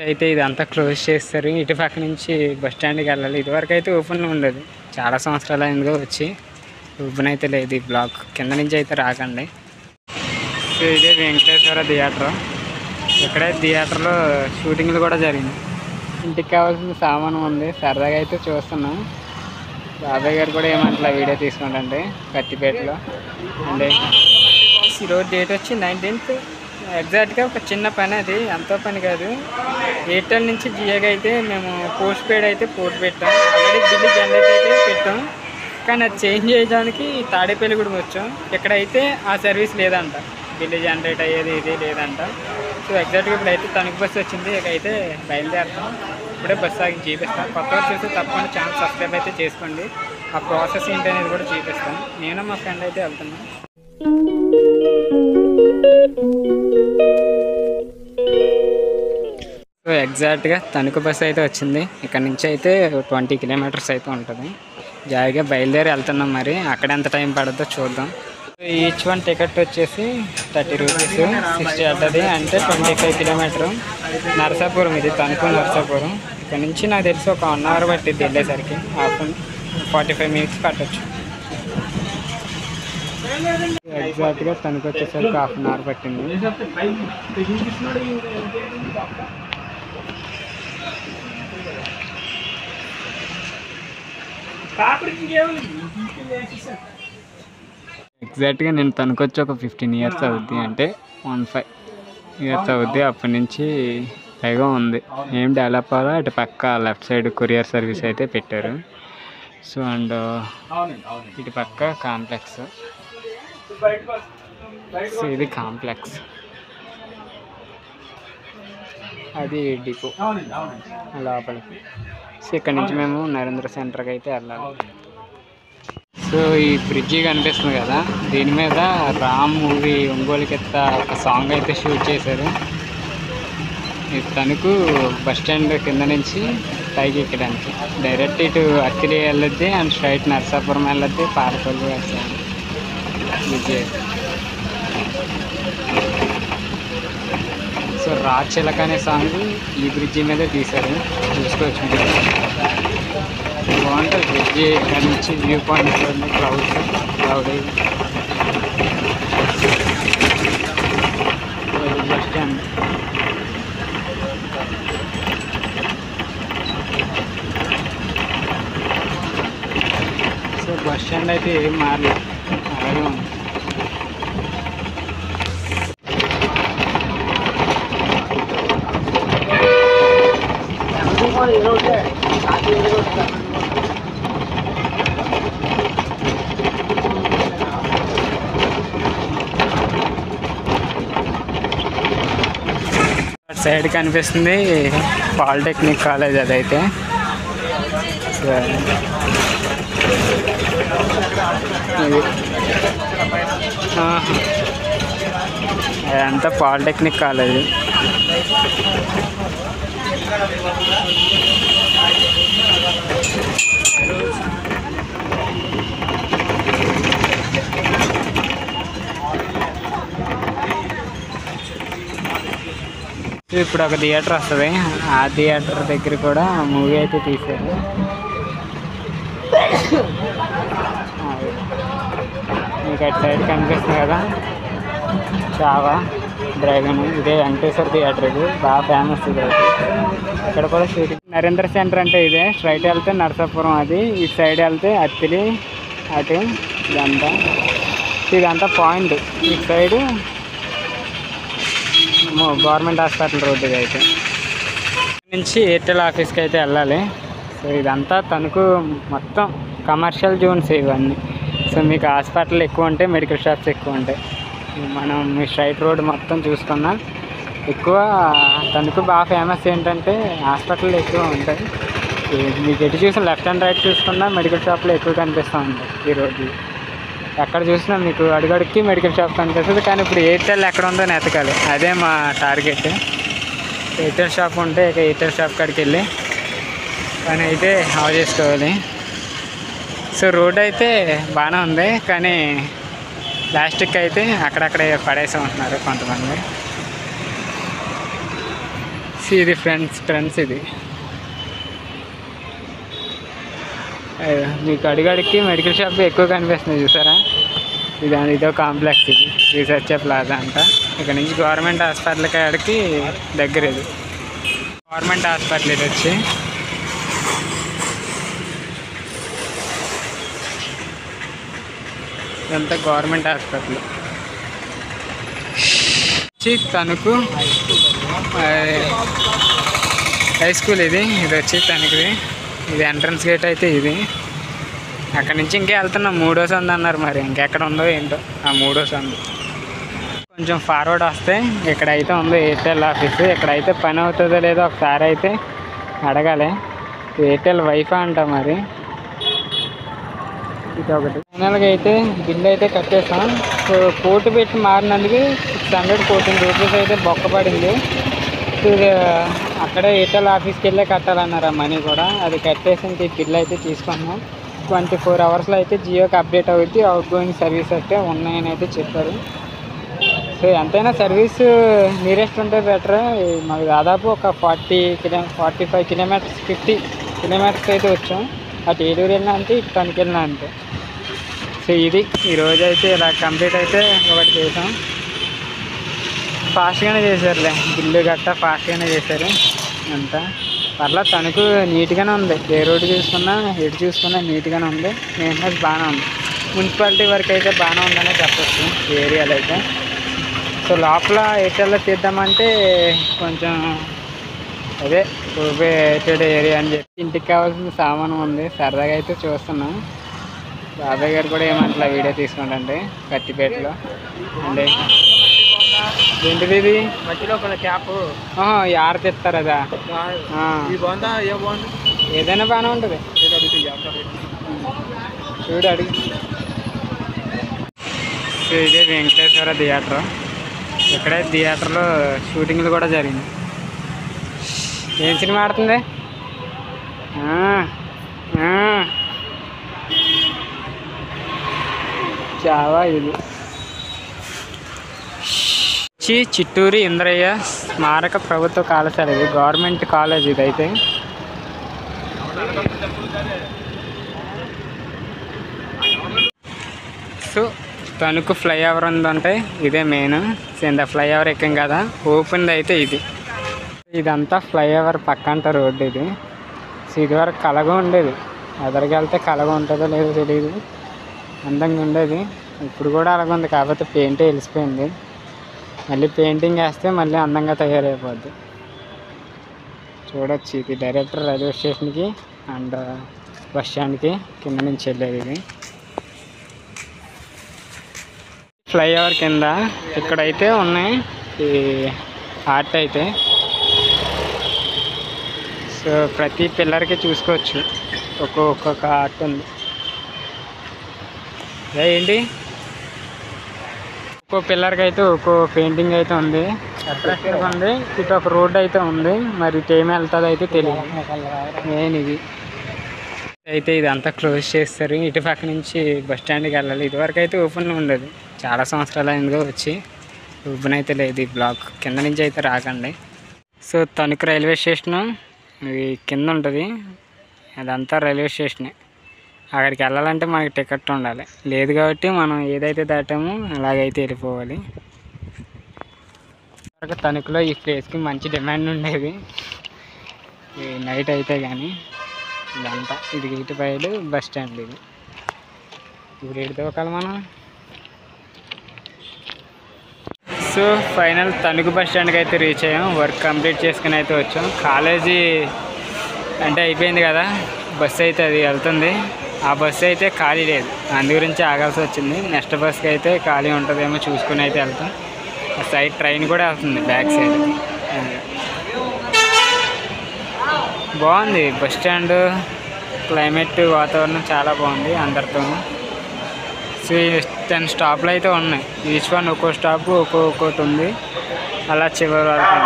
అయితే ఇదంతా క్లోజ్ చేస్తారు. ఇటు పక్క నుంచి బస్ స్టాండ్కి వెళ్ళాలి. ఇదివరకు అయితే ఓపెన్లో ఉండదు. చాలా సంవత్సరాలు అయిందిగా వచ్చి ఓపెన్ అయితే లేదు. ఈ బ్లాక్ కింద నుంచి అయితే రాకండి. సో ఇదే వెంకటేశ్వర థియేటర్. ఇక్కడే థియేటర్లో షూటింగ్లు కూడా జరిగింది. ఇంటికి కావాల్సిన సామాను ఉంది. సరదాగా అయితే చూస్తున్నాం. బాబాయ్ గారు కూడా ఏమంటలా వీడియో తీసుకుంటండి కత్తిపేటలో. అంటే ఈరోజు డేట్ వచ్చి 19th. ఎగ్జాక్ట్గా ఒక చిన్న పని, అది ఎంతో పని కాదు. ఎయిర్టెల్ నుంచి జియోకి అయితే మేము పోస్ట్ పెయిడ్ అయితే పోస్ట్ పెట్టాం. ఆల్రెడీ బిల్లు జనరేట్ అయితే పెట్టాం. కానీ అది చేంజ్ చేయడానికి తాడేపల్లిగూడెం వచ్చాం. ఇక్కడైతే ఆ సర్వీస్ లేదంట. బిల్లు జనరేట్ అయ్యేది ఇది లేదంట. సో ఎగ్జాక్ట్గా ఇప్పుడైతే తణుకు బస్సు వచ్చింది. ఇకైతే బయలుదేరుతాం. ఇప్పుడే బస్సు ఆగి చూపిస్తాను. కొత్తగా చూస్తే తప్పకుండా ఛానల్ సబ్స్క్రైబ్ అయితే చేసుకోండి. ఆ ప్రాసెస్ ఏంటి అనేది కూడా చూపిస్తాను. నేను మా ఫ్రెండ్ అయితే వెళ్తున్నాను. సో ఎగ్జాక్ట్గా తణుకు బస్సు అయితే వచ్చింది. ఇక్కడ నుంచి అయితే 20 కిలోమీటర్స్ అయితే ఉంటుంది. జాయిగా బయలుదేరి వెళ్తున్నాం. మరి అక్కడ ఎంత టైం పడుతుందో చూద్దాం. ఈచ్ వన్ టికెట్ వచ్చేసి 30 రూపీస్, 60 అవుతుంది. అంటే 25 కిలోమీటరు. నరసాపురం, ఇది తణుకు నరసాపురం. ఇక్కడ నుంచి నాకు తెలిసి ఒక 1 అవర్ పట్టిద్ది వెళ్ళేసరికి. 45 మినిట్స్ పట్టచ్చు. ఎగ్జాక్ట్గా తణుకు వచ్చేసరికి 1/2 అవర్ పట్టింది. ఎగ్జాక్ట్గా నేను తణుకు వచ్చి ఒక 15 ఇయర్స్ అవుద్ది. అంటే 15 ఇయర్స్ అవుద్ది. అప్పటి నుంచి పైగా ఉంది. ఏం డెవలప్ అవ్వాలో అటు పక్క లెఫ్ట్ సైడ్ కొరియర్ సర్వీస్ అయితే పెట్టారు. సో అండ్ ఇటు పక్క కాంప్లెక్స్. సో ఇది కాంప్లెక్స్, అది డిపో లోపలికి. సో ఇక్కడ నుంచి మేము నరేంద్ర సెంటర్కి అయితే వెళ్ళాలి. సో ఈ బ్రిడ్జి కనిపిస్తుంది కదా, దీని మీద రామ్ మూవీ ఒంగోలుకెత్త ఒక సాంగ్ అయితే షూట్ చేశారు. ఇది తణుకు బస్ స్టాండ్ కింద నుంచి పైకి ఎక్కడానికి. డైరెక్ట్ ఇటు అత్తిలి వెళ్ళొద్ది అండ్ స్ట్రైట్ నరసాపురం వెళ్ళొద్ది, పాలకొల్లు వస్తాయి బ్రిడ్జి. సో రాచిలక అనే సాంగ్ ఈ బ్రిడ్జి మీదే తీశారు. చూసుకోవచ్చు, బాగుంటుంది బ్రిడ్జి. ఇక్కడ నుంచి view point cloud bus stand. So bus stand అయితే ఏం మారలేదు, అలాగే ఉంది. సైడ్ కనిపిస్తుంది పాలిటెక్నిక్ కాలేజ్ అదైతే. అదంతా పాలిటెక్నిక్ కాలేజ్. ఇప్పుడు ఒక థియేటర్ వస్తుంది. ఆ థియేటర్ దగ్గర కూడా మూవీ అయితే తీశారు. మీకు అటు సైడ్ కనిపిస్తుంది కదా చావా డ్రాగన్, ఇదే వెంకటేశ్వర థియేటర్. ఇది బాగా ఫేమస్. ఇది ఇక్కడ కూడా షూటింగ్. నరేంద్ర సెంటర్ అంటే ఇదే. స్ట్రైట్ వెళ్తే నరసాపురం, అది ఇటు సైడ్ వెళ్తే అత్తిలి అటు. ఇదంతా పాయింట్. ఇటు సైడు గవర్నమెంట్ హాస్పిటల్ రోడ్డు అయితే. నుంచి ఎయిర్టెల్ ఆఫీస్కి అయితే వెళ్ళాలి. సో ఇదంతా తణుకు మొత్తం కమర్షియల్ జోన్స్ ఇవన్నీ. సో మీకు హాస్పిటల్ ఎక్కువ ఉంటాయి, మెడికల్ షాప్స్ ఎక్కువ ఉంటాయి. మనం మీ స్ట్రైట్ రోడ్ మొత్తం చూసుకున్నా ఎక్కువ తణుకు బాగా ఫేమస్ ఏంటంటే హాస్పిటల్ ఎక్కువ ఉంటాయి. మీకు ఎటు చూసిన లెఫ్ట్ అండ్ రైట్ చూసుకున్నా మెడికల్ షాప్లో ఎక్కువ కనిపిస్తూ ఉంటాయి ఈ రోడ్లు. ఎక్కడ చూసినా మీకు అడుగడుక్కి మెడికల్ షాప్ కనిపిస్తుంది. కానీ ఇప్పుడు ఎయిర్టెల్ ఎక్కడ ఉందో వెతకాలి, అదే మా టార్గెట్. ఎయిర్టెల్ షాప్ ఉంటే ఇక ఎయిర్టెల్ షాప్ కాడికి వెళ్ళి పని అయితే ఆఫ్ చేసుకోవాలి. సో రోడ్ అయితే బాగానే ఉంది, కానీ ప్లాస్టిక్ అయితే అక్కడక్కడే పడేసి ఉంటున్నారు కొంతమంది. ఇది ఫ్రెండ్స్ ఇది మీకు అడిగడికి మెడికల్ షాప్ ఎక్కువ కనిపిస్తుంది చూసారా. ఇదో కాంప్లెక్స్, ఇది రీసెర్చ్ ప్లాజా అంట. ఇక్కడ నుంచి గవర్నమెంట్ హాస్పిటల్ కాడికి దగ్గర. ఇది గవర్నమెంట్ హాస్పిటల్. ఇది వచ్చి ఇదంతా government hospital. Tanuku high school. ఇది వచ్చి తణుకుది. ఇది ఎంట్రన్స్ గేట్ అయితే ఇది. అక్కడ నుంచి ఇంకే వెళ్తున్నాం. 3వ సందు అన్నారు, మరి ఇంకెక్కడ ఉందో ఏంటో ఆ 3వ సందు. కొంచెం ఫార్వర్డ్ వస్తే ఇక్కడైతే ఉంది ఎయిర్టెల్ ఆఫీసు. ఇక్కడైతే పని అవుతుందో లేదో ఒకసారి అయితే అడగాలి. ఎయిర్టెల్ వైఫై అంట మరి. ఇది ఒకటి. ఫైనల్గా అయితే బిల్ అయితే కట్టేసాం. సో కోర్టు పెట్టి మారినందుకు 614 రూపీస్ అయితే బొక్క పడింది. అక్కడే ఎయిర్టెల్ ఆఫీస్కి వెళ్ళే కట్టాలన్నారు ఆ మనీ కూడా. అది కట్టేసి ఈ బిల్ అయితే తీసుకున్నాం. 24 అవర్స్లో అయితే జియోకి అప్డేట్ అవుద్ది. అవుట్ గోయింగ్ సర్వీస్ అయితే ఉన్నాయని అయితే చెప్పారు. సో ఎంతైనా సర్వీస్ నియరెస్ట్ ఉంటే బెటర్. మాకు దాదాపు ఒక 45 కిలోమీటర్స్ 50 కిలోమీటర్స్ అయితే వచ్చాం. అటు ఏలూరు వెళ్ళినా అంతే, ఇటు తణుకు వెళ్ళినా అంతే. సో ఇది ఈరోజు అయితే ఇలా కంప్లీట్ అయితే ఒకటి చేసాం. ఫాస్ట్గానే చేశారులే, బిల్లు గట్టా ఫాస్ట్గానే చేశారు అంతా. పర్లా తణుకు నీట్గానే ఉంది. ఏ రోడ్డు చూసుకున్నా ఎటు చూసుకున్నా నీట్గానే ఉంది. మెయింటెనెన్స్ బాగానే ఉంది. మున్సిపాలిటీ వరకు అయితే బాగానే ఉందనే చెప్పచ్చు ఈ ఏరియాలో అయితే. సో లోపల ఎయిర్టెల్లో తీద్దామంటే కొంచెం అదే ఓపెటెడ్ ఏరియా అని చెప్పి ఇంటికి కావాల్సిన సామాను ఉంది. సరదాగా అయితే చూస్తున్నాం. బాబాయ్ గారు కూడా ఏమంటలా వీడియో తీసుకుంటండి కత్తిపేటలో అంటే ఏంటిది ఇది మధ్యలో క్యాప్ యాడ తెస్తారు అదా. ఏదైనా బాగానే ఉంటుంది చూడు అడిగి. సో ఇదే వెంకటేశ్వర థియేటర్. ఇక్కడే థియేటర్లో షూటింగ్లు కూడా జరిగింది. ఏం సినిమా ఆడుతుంది? చావా. ఇది చిట్టూరి ఇంద్రయ్య స్మారక ప్రభుత్వ కళాశాల. ఇది గవర్నమెంట్ కాలేజ్. ఇదైతే సో తణుకు ఫ్లైఓవర్ ఉందంటే ఇదే మెయిన్. కింద ఫ్లైఓవర్ ఎక్కాం కదా, ఓపెన్ అయితే ఇది. ఇదంతా ఫ్లైఓవర్ పక్కంట రోడ్డు ఇది. సో ఇదివరకు కలగా ఉండేది. ఎదరికి వెళ్తే కలగా ఉంటుందో లేదో తెలియదు, అందంగా ఉండేది. ఇప్పుడు కూడా అలాగ ఉంది, కాకపోతే పెయింటే వెలిసిపోయింది. మళ్ళీ పెయింటింగ్ వేస్తే మళ్ళీ అందంగా తయారైపోద్ది. చూడొచ్చు ఇది డైరెక్టర్ రైల్వే స్టేషన్కి అండ్ బస్ స్టాండ్కి కింద నుంచి వెళ్ళేది. ఇది ఫ్లైఓవర్ కింద ఇక్కడైతే ఉన్నాయి ఈ ఆర్ట్ అయితే. సో ప్రతి పిల్లర్కి చూసుకోవచ్చు ఒక్కొక్క ఆర్ట్ ఉంది. ఏంటి ఒక్కో పిల్లర్కి అయితే ఒక్కో పెయింటింగ్ అయితే ఉంది. అట్రాక్టివ్గా ఉంది. ఇటు ఒక రోడ్ అయితే ఉంది, మరి ఇటు ఏమి వెళ్తుందో అయితే తెలియదు. మెయిన్ ఇది అయితే ఇదంతా క్లోజ్ చేస్తారు. ఇటు పక్క నుంచి బస్ స్టాండ్కి వెళ్ళాలి. ఇదివరకు అయితే ఓపెన్లో ఉండేది. చాలా సంవత్సరాలు అయిందిగా వచ్చి ఓపెన్ అయితే లేదు ఈ బ్లాక్. కింద నుంచి అయితే రాకండి. సో తణుకు రైల్వే స్టేషను ఇది కింద ఉంటుంది. అదంతా రైల్వే స్టేషనే. అక్కడికి వెళ్ళాలంటే మనకి టికెట్ ఉండాలి. లేదు కాబట్టి మనం ఏదైతే దాటామో అలాగైతే వెళ్ళిపోవాలి. తణుకులో ఈ ప్లేస్కి మంచి డిమాండ్ ఉండేది ఈ నైట్ అయితే. కానీ ఇదంతా ఇది ఇటు బయలు బస్ స్టాండ్. ఇది ఇప్పుడు ఎడితే ఒకవేళ మనం. సో ఫైనల్ తణుకు బస్ స్టాండ్కి అయితే రీచ్ అయ్యాం. వర్క్ కంప్లీట్ చేసుకుని అయితే వచ్చాం. కాలేజీ అంటే అయిపోయింది కదా, బస్సు అయితే అది వెళ్తుంది. ఆ బస్సు అయితే ఖాళీ లేదు, అందు గురించి ఆగాల్సి వచ్చింది. నెక్స్ట్ బస్కి అయితే ఖాళీ ఉంటుందేమో చూసుకుని అయితే వెళ్తాం. ఆ సైడ్ ట్రైన్ కూడా వెళ్తుంది బ్యాక్ సైడ్. బాగుంది బస్ స్టాండ్, క్లైమేట్, వాతావరణం చాలా బాగుంది అందరితో. సో 10 స్టాప్లు అయితే ఉన్నాయి. ఈచ్ వన్ ఒక్కో స్టాప్ ఒక్కొక్కటి ఉంది. అలా చివరి వరకు.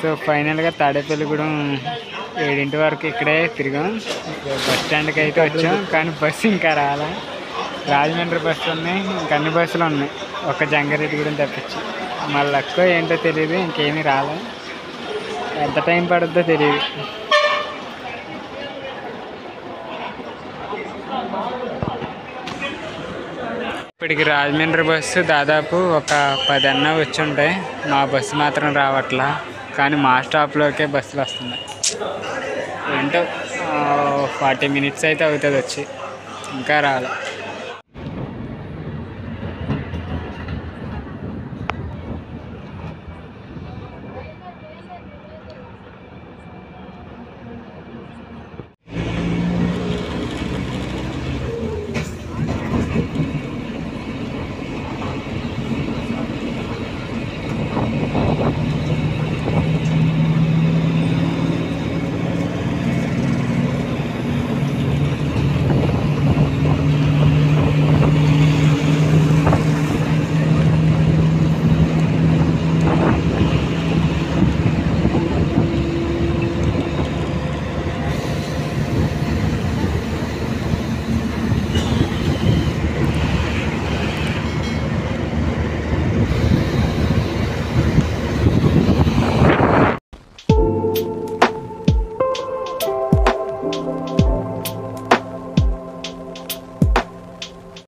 సో ఫైనల్గా తాడేపల్లిగూడెం 7 వరకు ఇక్కడే తిరిగాం. బస్ స్టాండ్కి అయితే వచ్చాం, కానీ బస్సు ఇంకా రాలా. రాజమండ్రి బస్సులు ఉన్నాయి, ఇంక అన్ని బస్సులు ఉన్నాయి, ఒక జంగారెడ్డి గురించి తప్పించి. మళ్ళీ ఎక్కువ ఏంటో తెలియదు, ఇంకేమీ రాలే. ఎంత టైం పడుతుందో తెలియదు. ఇప్పటికి రాజమండ్రి బస్సు దాదాపు ఒక 10 అన్నా వచ్చి ఉంటాయి. మా బస్సు మాత్రం రావట్లా, కానీ మా స్టాప్లోకే బస్సులు వస్తున్నాయి. ఏంటో 40 మినిట్స్ అయితే అవుతుంది వచ్చి, ఇంకా రాలే.